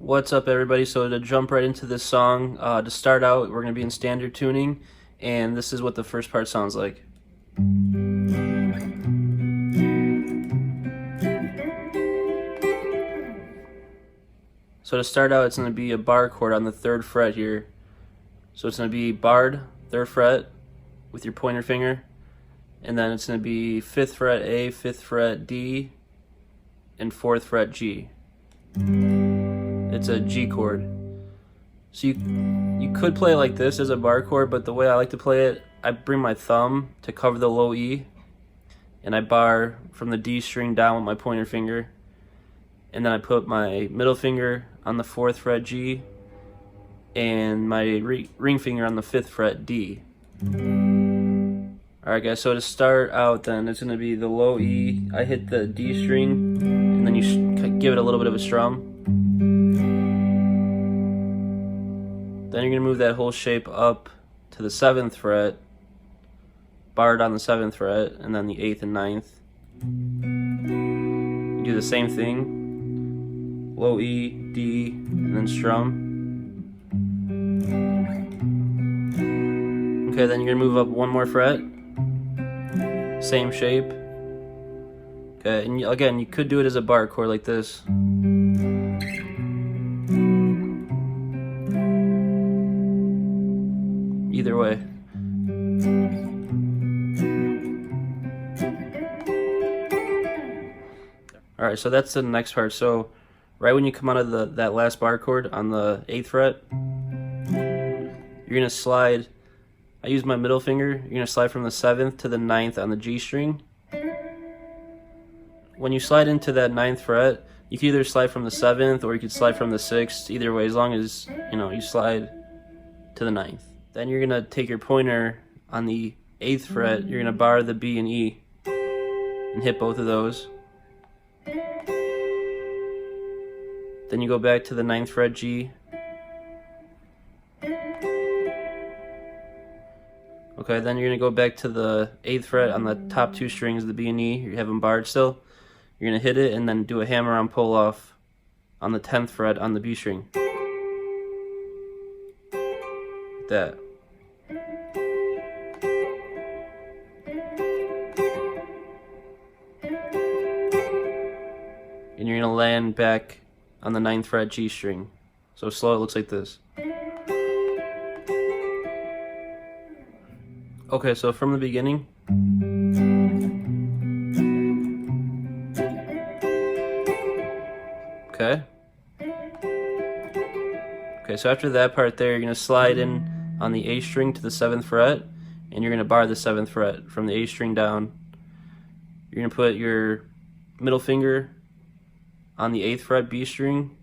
What's up, everybody? So to jump right into this song, to start out, we're going to be in standard tuning, and this is what the first part sounds like. So to start out, it's going to be a bar chord on the 3rd fret here. So it's going to be barred, 3rd fret, with your pointer finger, and then it's going to be 5th fret A, 5th fret D, and 4th fret G. It's a G chord. So you could play it like this as a bar chord, but the way I like to play it, I bring my thumb to cover the low E, and I bar from the D string down with my pointer finger, and then I put my middle finger on the 4th fret G, and my ring finger on the 5th fret D. Alright guys, so to start out then, it's going to be the low E, I hit the D string, and then you give it a little bit of a strum. Then you're going to move that whole shape up to the 7th fret, barred on the 7th fret, and then the 8th and 9th. You do the same thing, low E, D, and then strum. Okay, then you're going to move up one more fret, same shape. Okay, and again, you could do it as a bar chord like this. Either way. Alright, so that's the next part. So right when you come out of that last bar chord on the 8th fret, you're going to slide, I use my middle finger, you're going to slide from the 7th to the 9th on the G string. When you slide into that 9th fret, you can either slide from the 7th or you could slide from the 6th, either way, as long as you slide to the 9th. Then you're going to take your pointer on the 8th fret, you're going to bar the B and E and hit both of those. Then you go back to the 9th fret G. Okay, then you're going to go back to the 8th fret on the top 2 strings, the B and E, you have them barred still. You're going to hit it and then do a hammer-on pull-off on the 10th fret on the B string. Like that. And you're going to land back on the 9th fret G string. So slow, it looks like this. Okay, so from the beginning. Okay. Okay, so after that part there, you're going to slide in on the A string to the 7th fret, and you're going to bar the 7th fret from the A string down. You're going to put your middle finger on the 8th fret B string,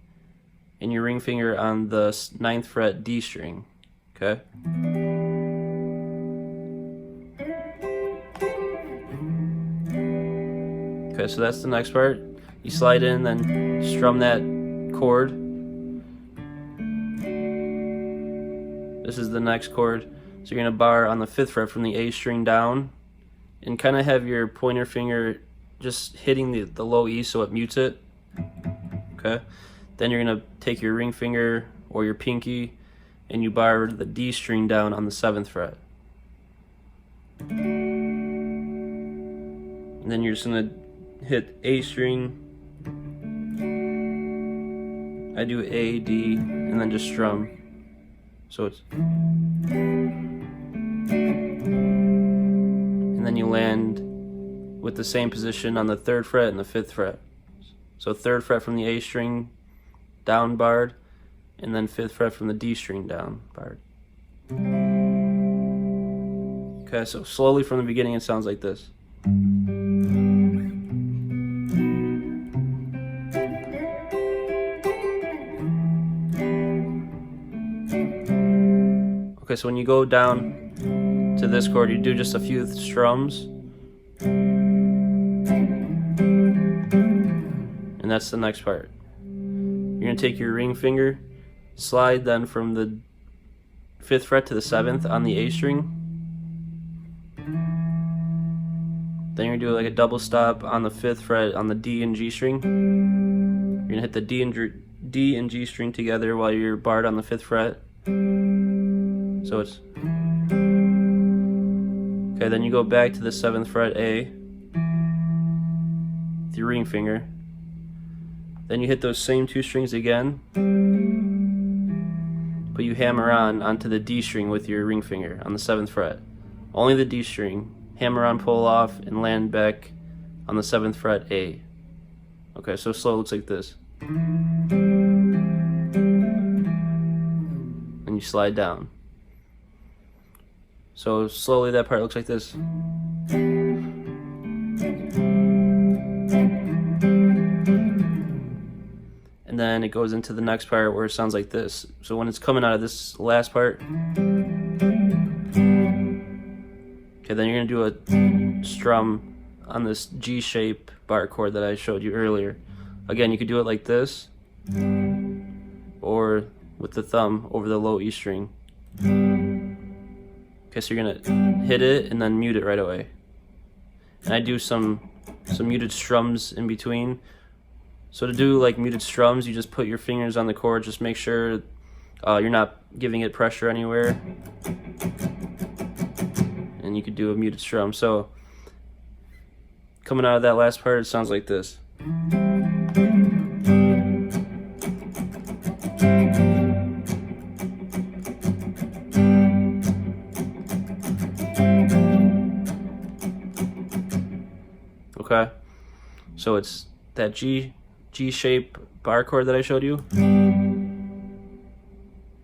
and your ring finger on the 9th fret D string. Okay? Okay, so that's the next part. You slide in, then strum that chord. This is the next chord. So you're going to bar on the 5th fret from the A string down, and kind of have your pointer finger just hitting the low E so it mutes it. Okay? Then you're going to take your ring finger or your pinky and you bar the D string down on the 7th fret. And then you're just going to hit A string. I do A, D, and then just strum. So it's, and then you land with the same position on the 3rd fret and the 5th fret. So 3rd fret from the A string down barred, and then 5th fret from the D string down barred. Okay, so slowly from the beginning it sounds like this. Okay, so when you go down to this chord, you do just a few strums. And that's the next part. You're going to take your ring finger, slide then from the 5th fret to the 7th on the A string. Then you're going to do like a double stop on the 5th fret on the D and G string. You're going to hit the D and G string together while you're barred on the 5th fret. So it's okay. Then you go back to the 7th fret A with your ring finger. Then you hit those same 2 strings again, but you hammer onto the D string with your ring finger on the 7th fret. Only the D string. Hammer on, pull off, and land back on the 7th fret A. Okay, so slow looks like this. And you slide down. So slowly that part looks like this. And then it goes into the next part where it sounds like this. So when it's coming out of this last part, okay, then you're gonna do a strum on this G shape bar chord that I showed you earlier. Again, you could do it like this, or with the thumb over the low E string. Okay, so you're gonna hit it and then mute it right away. And I do some muted strums in between. So to do like muted strums, you just put your fingers on the chord. Just make sure you're not giving it pressure anywhere. And you could do a muted strum. So coming out of that last part, it sounds like this. Okay, so it's that G shape bar chord that I showed you, and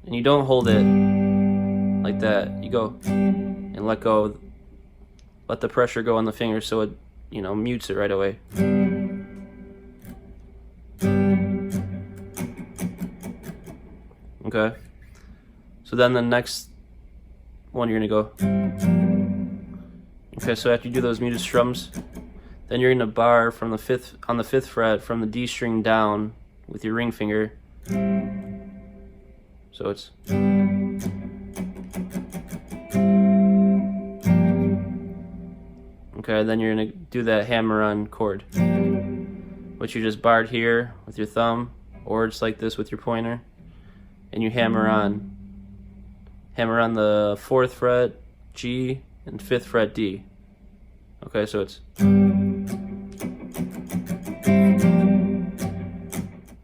you don't hold it like that. You go and let go, let the pressure go on the finger so it, you know, mutes it right away. Okay, so then the next one you're gonna go. Okay, so after you do those muted strums, then you're gonna bar from the 5th fret from the D string down with your ring finger. So it's okay. Then you're gonna do that hammer-on chord, which you just barred here with your thumb, or it's like this with your pointer, and you hammer on the 4th fret G and 5th fret D. Okay, so it's.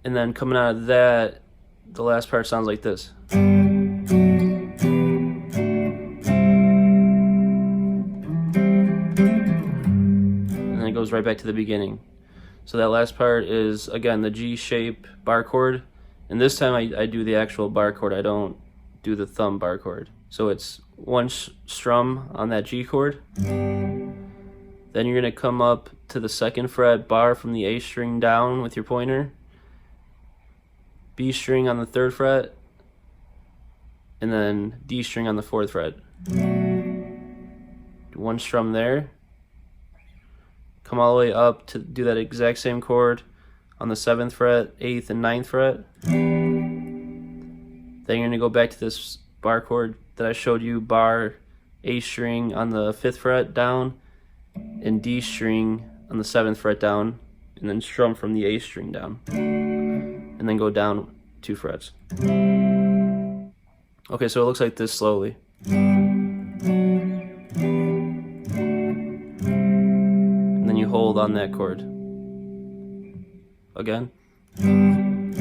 And then coming out of that, the last part sounds like this. And then it goes right back to the beginning. So that last part is, again, the G shape bar chord. And this time I do the actual bar chord. I don't do the thumb bar chord. So it's one strum on that G chord. Then you're going to come up to the 2nd fret, bar from the A string down with your pointer, B string on the 3rd fret, and then D string on the 4th fret. Do one strum there. Come all the way up to do that exact same chord on the 7th fret, 8th, and 9th fret. Then you're going to go back to this bar chord that I showed you, bar A string on the 5th fret down, and D string on the 7th fret down, and then strum from the A string down, and then go down 2 frets. Okay, so it looks like this slowly. And then you hold on that chord again. And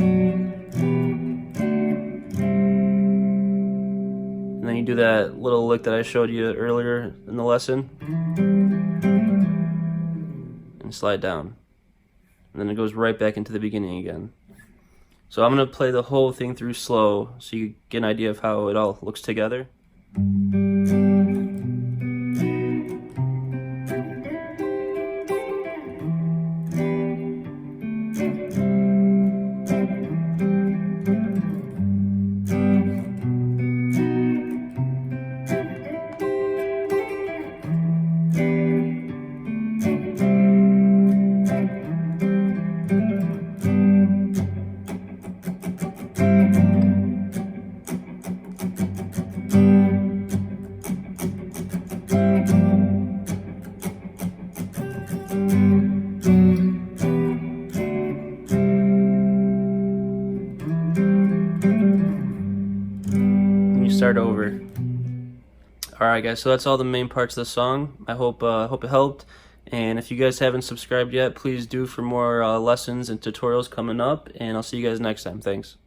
then you do that little lick that I showed you earlier in the lesson, and slide down, and then it goes right back into the beginning again. So I'm going to play the whole thing through slow so you get an idea of how it all looks together. start over. Alright guys, so that's all the main parts of the song. I hope it helped, and if you guys haven't subscribed yet, please do for more lessons and tutorials coming up, and I'll see you guys next time. Thanks.